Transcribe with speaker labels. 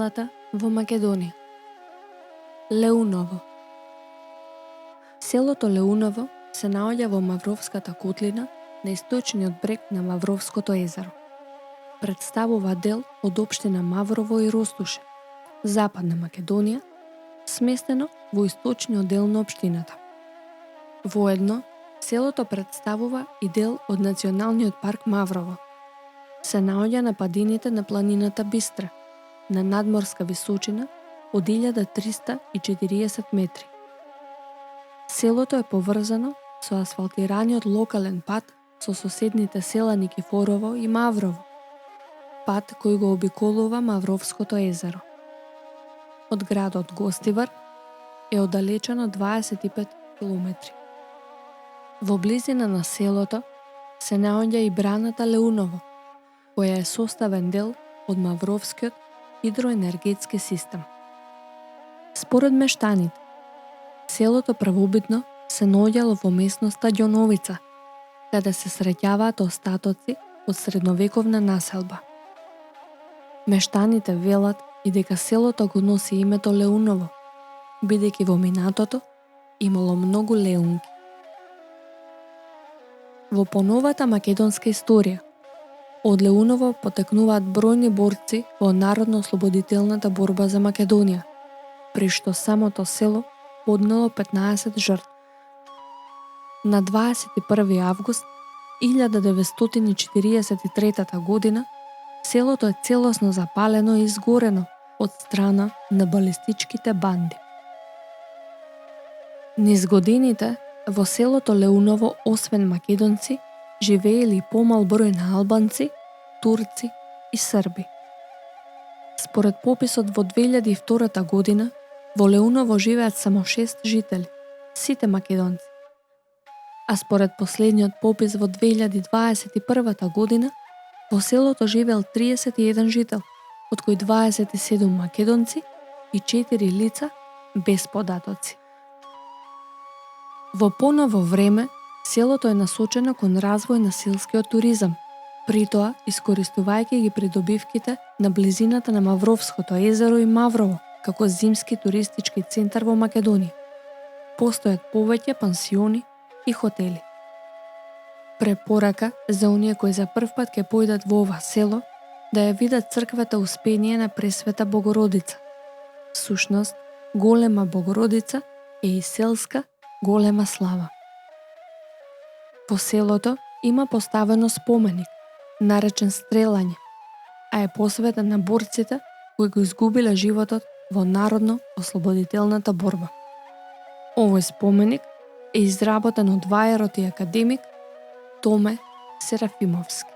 Speaker 1: скалата во Македонија. Леуново. Селото Леуново се наоѓа во Мавровската котлина на источниот брег на Мавровското езеро. Представува дел од општина Маврово и Ростуше, Западна Македонија, сместено во источниот дел на општината. Воедно, селото представува и дел од Националниот парк Маврово. Се наоѓа на падините на планината Бистра, на надморска височина од 1340 метри. Селото е поврзано со асфалтираниот локален пат со соседните села Никифорово и Маврово, пат кој го обиколува Мавровското езеро. Од градот Гостивар е оддалечено 25 километри. Во близина на селото се наоѓа и браната Леуново, која е составен дел од Мавровскиот хидроенергетски систем. Според мештаните, селото првобитно се наоѓало во местноста Ѓоновица, каде се среќаваат остатоци од средновековна населба. Мештаните велат и дека селото го носи името Леуново, бидејќи во минатото имало многу леунки. Во поновата македонска историја, од Леуново потекнуваат бројни борци во народно-ослободителната борба за Македонија, при што самото село поднело 15 жртви. На 21. август 1943 година селото е целосно запалено и изгорено од страна на балистичките банди. Низ годините во селото Леуново освен македонци живеели и помал број на албанци, турци и срби. Според пописот во 2002 година во Леуново живеат само 6 жители, сите македонци. А според последниот попис во 2021 година во селото живеел 31 жител, од кои 27 македонци и 4 лица без податоци. Во поново време селото е насочено кон развој на селскиот туризам, притоа искористувајќи ги придобивките на близината на Мавровското езеро и Маврово како зимски туристички центар во Македонија. Постојат повеќе пансиони и хотели. Препорака за оние кои за прв пат ќе појдат во ова село да ја видат црквата Успение на Пресвета Богородица. Всушност, голема Богородица е и селска голема слава. По селото има поставено споменик, наречен Стрелање, а е посветен на борците кои го изгубиле животот во народно-ослободителната борба. Овој споменик е изработен од вајарот и академик Томе Серафимовски.